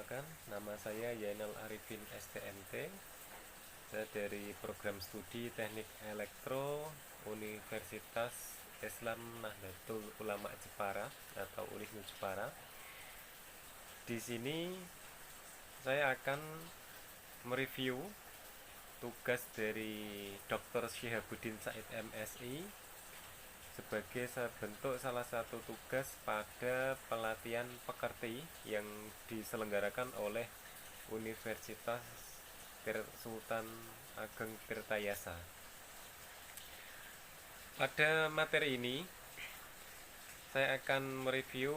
Perkenalkan, nama saya Yainal Arifin STMT. Saya dari program studi Teknik Elektro Universitas Islam Nahdlatul Ulama Jepara atau UNISNU Jepara. Di sini saya akan mereview tugas dari Dr. Syihabuddin Said MSI sebagai bentuk salah satu tugas pada pelatihan pekerti yang diselenggarakan oleh Universitas Sultan Ageng Tirtayasa. Pada materi ini saya akan mereview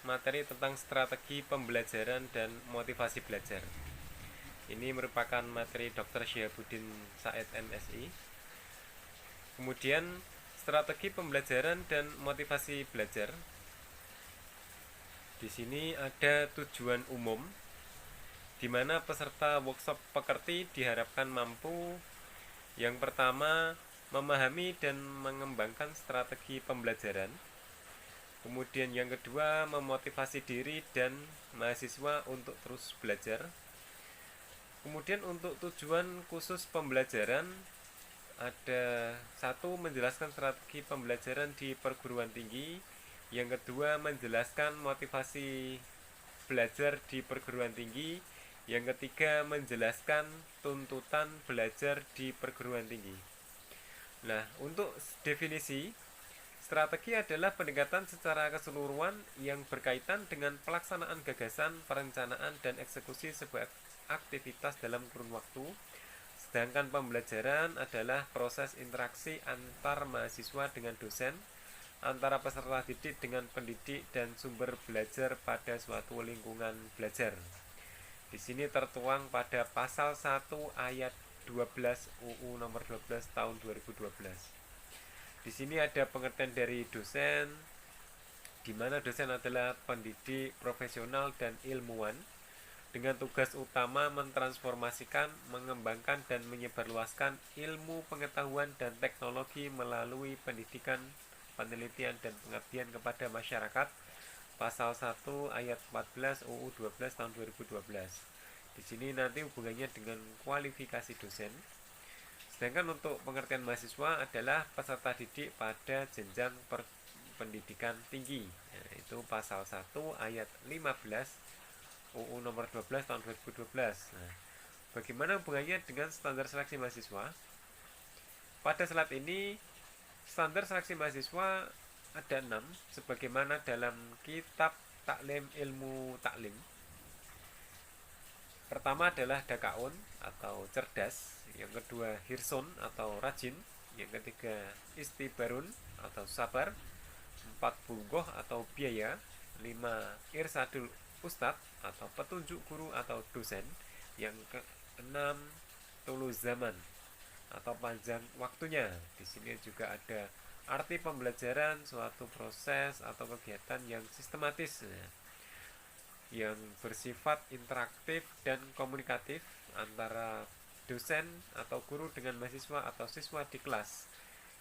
materi tentang strategi pembelajaran dan motivasi belajar. Ini merupakan materi Dr. Syihabuddin Said MSI. Kemudian strategi pembelajaran dan motivasi belajar. Di sini ada tujuan umum, di mana peserta workshop pekerti diharapkan mampu yang pertama memahami dan mengembangkan strategi pembelajaran. Kemudian yang kedua memotivasi diri dan mahasiswa untuk terus belajar. Kemudian untuk tujuan khusus pembelajaran ada satu, menjelaskan strategi pembelajaran di perguruan tinggi. Yang kedua menjelaskan motivasi belajar di perguruan tinggi. Yang ketiga menjelaskan tuntutan belajar di perguruan tinggi. Nah, untuk definisi, strategi adalah pendekatan secara keseluruhan yang berkaitan dengan pelaksanaan gagasan, perencanaan, dan eksekusi sebuah aktivitas dalam kurun waktu. Sedangkan pembelajaran adalah proses interaksi antar mahasiswa dengan dosen, antara peserta didik dengan pendidik, dan sumber belajar pada suatu lingkungan belajar. Di sini tertuang pada pasal 1 ayat 12 UU nomor 12 tahun 2012. Di sini ada pengertian dari dosen, di mana dosen adalah pendidik, profesional, dan ilmuwan dengan tugas utama mentransformasikan, mengembangkan, dan menyebarluaskan ilmu, pengetahuan, dan teknologi melalui pendidikan, penelitian, dan pengabdian kepada masyarakat. Pasal 1 ayat 14 UU 12 tahun 2012. Di sini nanti hubungannya dengan kualifikasi dosen. Sedangkan untuk pengertian mahasiswa adalah peserta didik pada jenjang pendidikan tinggi. Itu pasal 1 ayat 15 UU nomor 12 tahun 2012. Nah, bagaimana hubungannya dengan standar seleksi mahasiswa? Pada slide ini standar seleksi mahasiswa ada 6 sebagaimana dalam kitab Taklim Ilmu Taklim. Pertama adalah dakaun atau cerdas, yang kedua hirsun atau rajin, yang ketiga istibarun atau sabar, 4 bulgoh atau biaya, 5 irsadul ustad atau petunjuk guru atau dosen, yang keenam tulus zaman atau panjang waktunya. Di sini juga ada arti pembelajaran, suatu proses atau kegiatan yang sistematis, yang bersifat interaktif dan komunikatif antara dosen atau guru dengan mahasiswa atau siswa di kelas.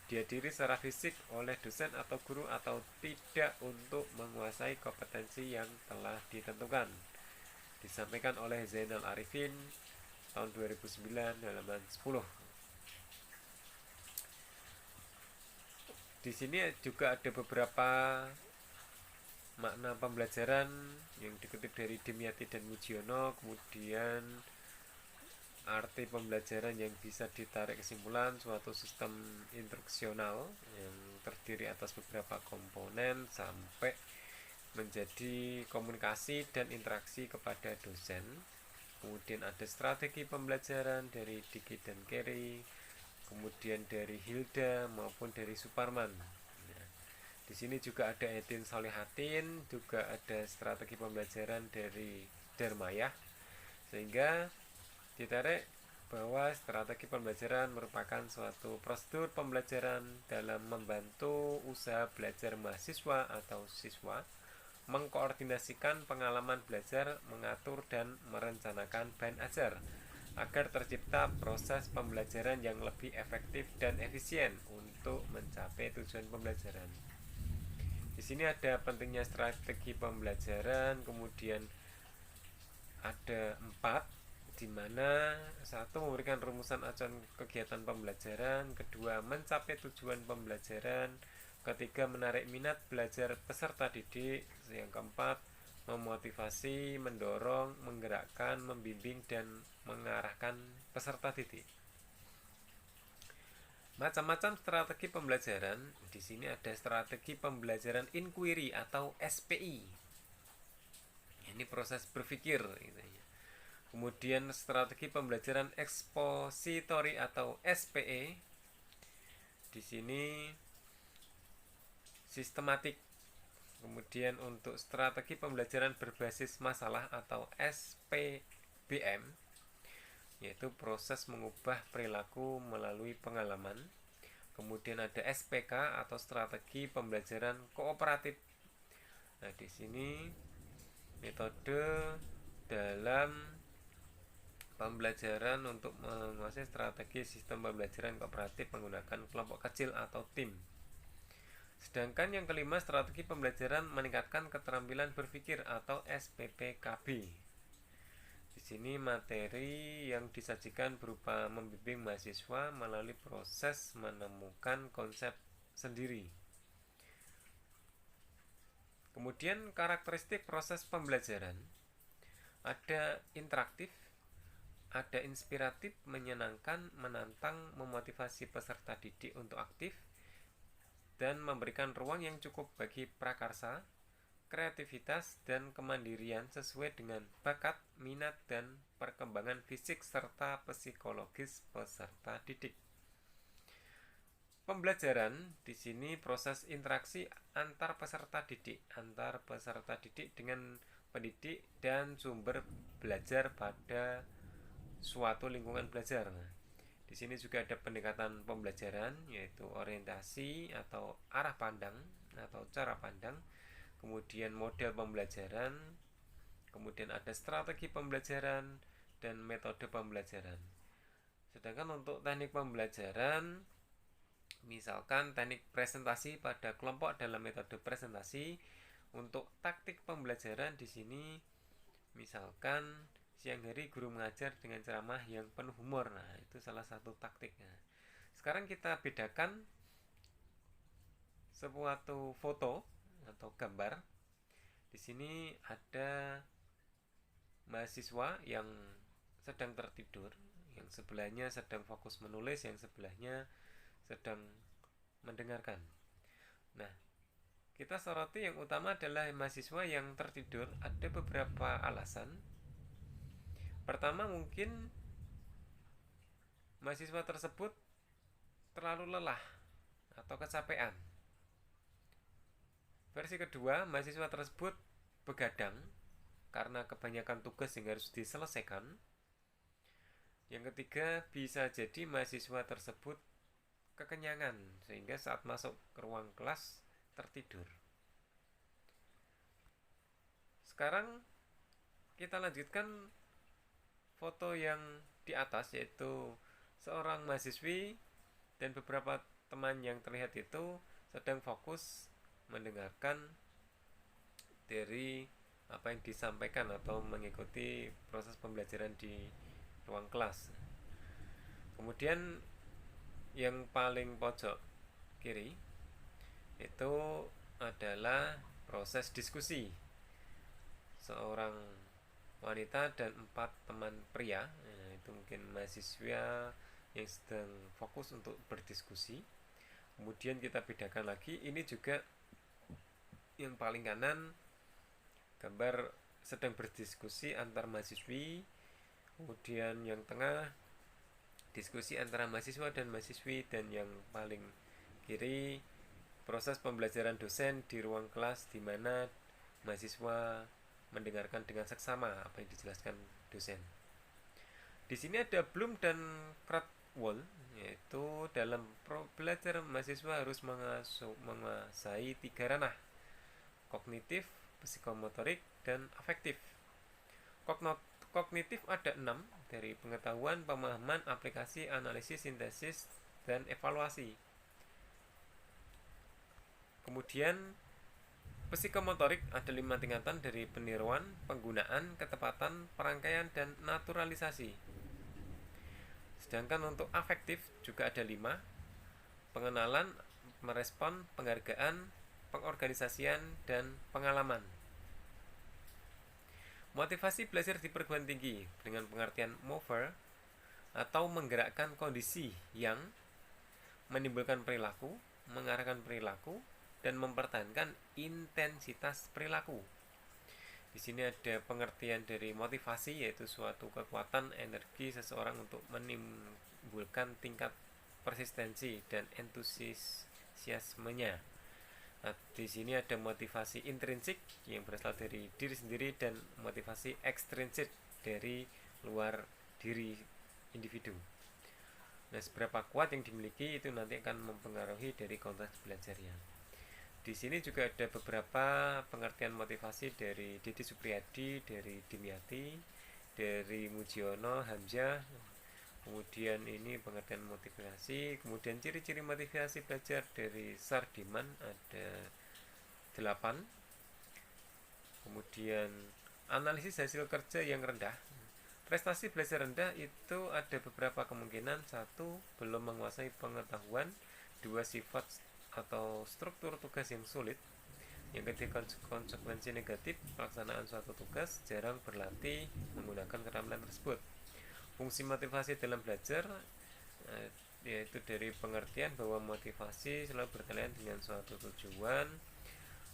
Dihadiri secara fisik oleh dosen atau guru atau tidak untuk menguasai kompetensi yang telah ditentukan. Disampaikan oleh Zainal Arifin tahun 2009 halaman 10. Di sini juga ada beberapa makna pembelajaran yang dikutip dari Dimyati dan Mujiono. Kemudian arti pembelajaran yang bisa ditarik kesimpulan suatu sistem instruksional yang terdiri atas beberapa komponen sampai menjadi komunikasi dan interaksi kepada dosen. Kemudian ada strategi pembelajaran dari Diki dan Kerry, kemudian dari Hilda maupun dari Suparman. Di sini juga ada Edin Solihatin, juga ada strategi pembelajaran dari Dermayah, sehingga ditarik bahwa strategi pembelajaran merupakan suatu prosedur pembelajaran dalam membantu usaha belajar mahasiswa atau siswa, mengkoordinasikan pengalaman belajar, mengatur dan merencanakan bahan ajar agar tercipta proses pembelajaran yang lebih efektif dan efisien untuk mencapai tujuan pembelajaran. Di sini ada pentingnya strategi pembelajaran, kemudian ada 4, di mana satu memberikan rumusan acuan kegiatan pembelajaran, kedua mencapai tujuan pembelajaran, ketiga menarik minat belajar peserta didik, yang keempat memotivasi, mendorong, menggerakkan, membimbing dan mengarahkan peserta didik. Macam-macam strategi pembelajaran. Di sini ada strategi pembelajaran inquiry atau SPI. Ini proses berpikir gitu ya. Kemudian strategi pembelajaran expository atau SPE. Di sini sistematik. Kemudian untuk strategi pembelajaran berbasis masalah atau SPBM, yaitu proses mengubah perilaku melalui pengalaman. Kemudian ada SPK atau strategi pembelajaran kooperatif. Nah, di sini metode dalam pembelajaran untuk menguasai strategi sistem pembelajaran kooperatif menggunakan kelompok kecil atau tim. Sedangkan yang kelima, strategi pembelajaran meningkatkan keterampilan berpikir atau SPPKB. Di sini materi yang disajikan berupa membimbing mahasiswa melalui proses menemukan konsep sendiri. Kemudian karakteristik proses pembelajaran, ada interaktif, ada inspiratif, menyenangkan, menantang, memotivasi peserta didik untuk aktif, dan memberikan ruang yang cukup bagi prakarsa, kreativitas, dan kemandirian sesuai dengan bakat, minat, dan perkembangan fisik serta psikologis peserta didik. Pembelajaran di sini proses interaksi antar peserta didik dengan pendidik dan sumber belajar pada suatu lingkungan belajar. Nah, di sini juga ada pendekatan pembelajaran, yaitu orientasi atau arah pandang atau cara pandang, kemudian model pembelajaran, kemudian ada strategi pembelajaran dan metode pembelajaran. Sedangkan untuk teknik pembelajaran, misalkan teknik presentasi pada kelompok dalam metode presentasi. Untuk taktik pembelajaran di sini, misalkan siang hari guru mengajar dengan ceramah yang penuh humor. Nah, itu salah satu taktiknya. Sekarang kita bedakan suatu foto atau gambar. Di sini ada mahasiswa yang sedang tertidur, yang sebelahnya sedang fokus menulis, yang sebelahnya sedang mendengarkan. Nah, kita soroti yang utama adalah mahasiswa yang tertidur. Ada beberapa alasan. Pertama, mungkin mahasiswa tersebut terlalu lelah atau kecapean. Versi kedua, mahasiswa tersebut begadang karena kebanyakan tugas yang harus diselesaikan. Yang ketiga, bisa jadi mahasiswa tersebut kekenyangan sehingga saat masuk ke ruang kelas tertidur. Sekarang kita lanjutkan foto yang di atas, yaitu seorang mahasiswi dan beberapa teman yang terlihat itu sedang fokus mendengarkan dari apa yang disampaikan atau mengikuti proses pembelajaran di ruang kelas. Kemudian yang paling pojok kiri itu adalah proses diskusi seorang wanita dan 4 teman pria. Nah, itu mungkin mahasiswa yang sedang fokus untuk berdiskusi. Kemudian kita bedakan lagi, ini juga yang paling kanan gambar sedang berdiskusi antar mahasiswi. Kemudian yang tengah diskusi antara mahasiswa dan mahasiswi, dan yang paling kiri proses pembelajaran dosen di ruang kelas di mana mahasiswa mendengarkan dengan seksama apa yang dijelaskan dosen. Di sini ada Bloom dan Krathwohl, yaitu dalam belajar mahasiswa harus menguasai 3 ranah: kognitif, psikomotorik, dan afektif. Kognitif ada 6, dari pengetahuan, pemahaman, aplikasi, analisis, sintesis, dan evaluasi. Kemudian Psikomotorik ada 5 tingkatan dari peniruan, penggunaan, ketepatan, perangkaian, dan naturalisasi. Sedangkan untuk afektif juga ada 5: pengenalan, merespon, penghargaan, pengorganisasian, dan pengalaman. Motivasi belajar di perguruan tinggi dengan pengertian mover atau menggerakkan kondisi yang menimbulkan perilaku, mengarahkan perilaku, dan mempertahankan intensitas perilaku. Di sini ada pengertian dari motivasi, yaitu suatu kekuatan energi seseorang untuk menimbulkan tingkat persistensi dan entusiasmenya. Nah, di sini ada motivasi intrinsik yang berasal dari diri sendiri dan motivasi ekstrinsik dari luar diri individu. Nah, seberapa kuat yang dimiliki itu nanti akan mempengaruhi dari konteks belajarnya. Di sini juga ada beberapa pengertian motivasi dari Didi Supriyadi, dari Dimyati, dari Mujiono, Hamzah. Kemudian ini pengertian motivasi, kemudian ciri-ciri motivasi belajar dari Sardiman ada 8. Kemudian analisis hasil kerja yang rendah. Prestasi belajar rendah itu ada beberapa kemungkinan. 1. Belum menguasai pengetahuan. 2. Sifat atau struktur tugas yang sulit. Yang ketiga, konsekuensi negatif pelaksanaan suatu tugas, jarang berlatih menggunakan keterampilan tersebut. Fungsi motivasi dalam belajar yaitu dari pengertian bahwa motivasi selalu berkaitan dengan suatu tujuan.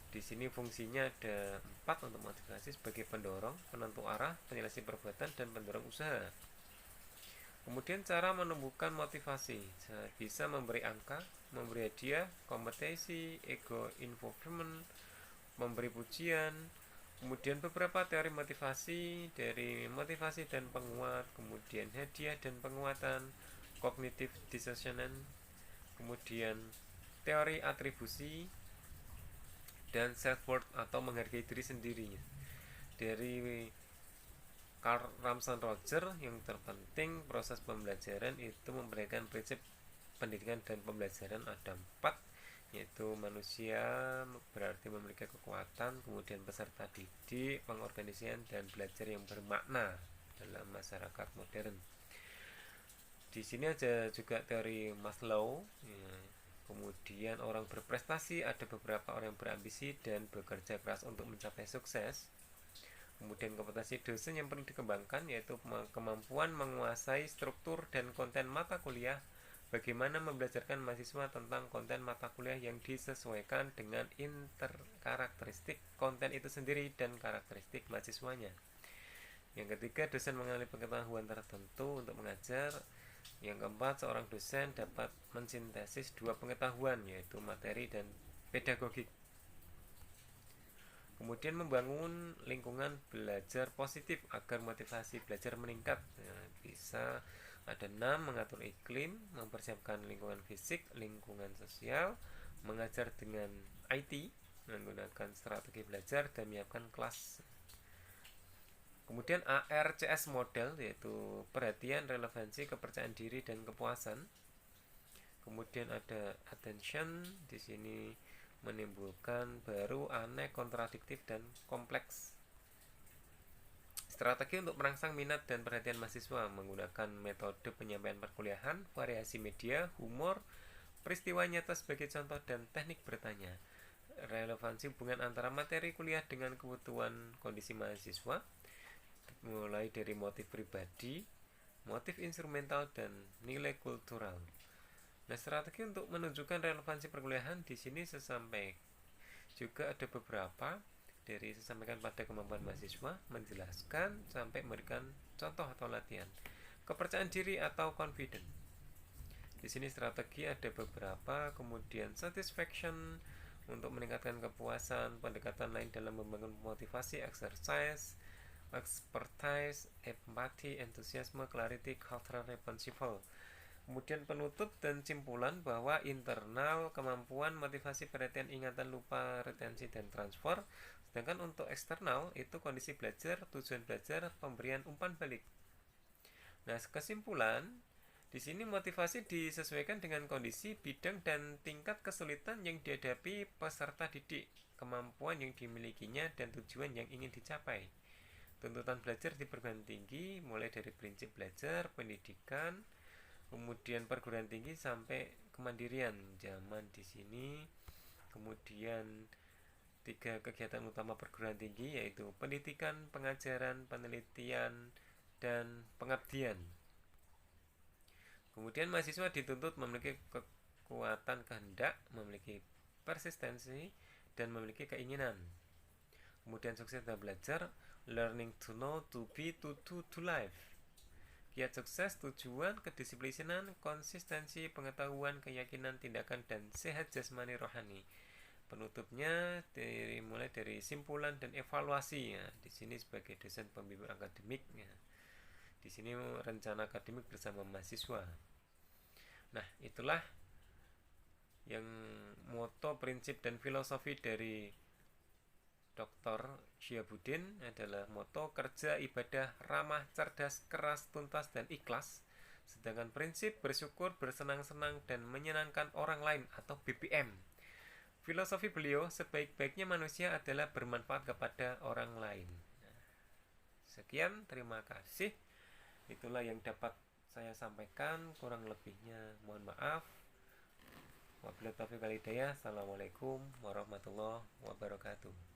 Di sini fungsinya ada 4 untuk motivasi: sebagai pendorong, penentu arah, penyelesai perbuatan, dan pendorong usaha. Kemudian cara menumbuhkan motivasi bisa memberi angka, memberi hadiah, kompetisi, ego involvement, memberi pujian. Kemudian beberapa teori motivasi dari motivasi dan penguat, kemudian hadiah dan penguatan, cognitive dissonance, kemudian teori atribusi, dan self-worth atau menghargai diri sendiri. Dari Carl Ramson Roger, yang terpenting proses pembelajaran itu memperhatikan prinsip pendidikan dan pembelajaran ada 4, yaitu manusia berarti memiliki kekuatan, kemudian peserta didik, pengorganisasian, dan belajar yang bermakna dalam masyarakat modern. Di sini ada juga teori Maslow. Kemudian orang berprestasi, ada beberapa orang yang berambisi dan bekerja keras untuk mencapai sukses. Kemudian kompetensi dosen yang perlu dikembangkan yaitu kemampuan menguasai struktur dan konten mata kuliah. Bagaimana membelajarkan mahasiswa tentang konten mata kuliah yang disesuaikan dengan interkarakteristik konten itu sendiri dan karakteristik mahasiswanya. Yang ketiga, dosen mengenali pengetahuan tertentu untuk mengajar. Yang keempat, seorang dosen dapat mensintesis 2 pengetahuan, yaitu materi dan pedagogik. Kemudian membangun lingkungan belajar positif agar motivasi belajar meningkat. Bisa ada 6: mengatur iklim, mempersiapkan lingkungan fisik, lingkungan sosial, mengajar dengan IT, menggunakan strategi belajar, dan menyiapkan kelas. Kemudian ARCS model, yaitu perhatian, relevansi, kepercayaan diri, dan kepuasan. Kemudian ada attention, di sini menimbulkan baru, aneh, kontradiktif, dan kompleks. Strategi untuk merangsang minat dan perhatian mahasiswa menggunakan metode penyampaian perkuliahan, variasi media, humor, peristiwa nyata sebagai contoh, dan teknik bertanya. Relevansi hubungan antara materi kuliah dengan kebutuhan kondisi mahasiswa, mulai dari motif pribadi, motif instrumental, dan nilai kultural. Nah, strategi untuk menunjukkan relevansi perkuliahan di sini sesampai juga ada beberapa dari sesampaikan pada kemampuan mahasiswa, menjelaskan sampai memberikan contoh atau latihan. Kepercayaan diri atau confident. Di sini strategi ada beberapa, kemudian satisfaction untuk meningkatkan kepuasan, pendekatan lain dalam membangun motivasi, exercise, expertise, empathy, entusiasme, clarity, cultural responsible. Kemudian penutup dan simpulan bahwa internal kemampuan, motivasi, perhatian, ingatan, lupa, retensi, dan transfer. Sedangkan untuk eksternal itu kondisi belajar, tujuan belajar, pemberian umpan balik. Nah, kesimpulan di sini motivasi disesuaikan dengan kondisi, bidang, dan tingkat kesulitan yang dihadapi peserta didik. kemampuan yang dimilikinya dan tujuan yang ingin dicapai. Tuntutan belajar di perguruan tinggi mulai dari prinsip belajar, pendidikan, kemudian perguruan tinggi sampai kemandirian zaman di sini. Kemudian 3 kegiatan utama perguruan tinggi yaitu pendidikan, pengajaran, penelitian, dan pengabdian. Kemudian mahasiswa dituntut memiliki kekuatan kehendak, memiliki persistensi, dan memiliki keinginan. Kemudian sukses dalam belajar, learning to know, to be, to do, to life. Kiat sukses, tujuan, kedisiplinan, konsistensi, pengetahuan, keyakinan, tindakan, dan sehat jasmani rohani. Penutupnya dimulai dari simpulan dan evaluasi ya. Di sini sebagai dosen pembimbing akademik ya. Di sini rencana akademik bersama mahasiswa. Nah, itulah yang moto, prinsip, dan filosofi dari Dr. Syihabuddin adalah moto kerja, ibadah, ramah, cerdas, keras, tuntas, dan ikhlas. Sedangkan prinsip bersyukur, bersenang-senang, dan menyenangkan orang lain atau BPM. Filosofi beliau, sebaik-baiknya manusia adalah bermanfaat kepada orang lain. Sekian, terima kasih. Itulah yang dapat saya sampaikan, kurang lebihnya mohon maaf. Wabillahi taufiq wal hidayah. Assalamualaikum warahmatullahi wabarakatuh.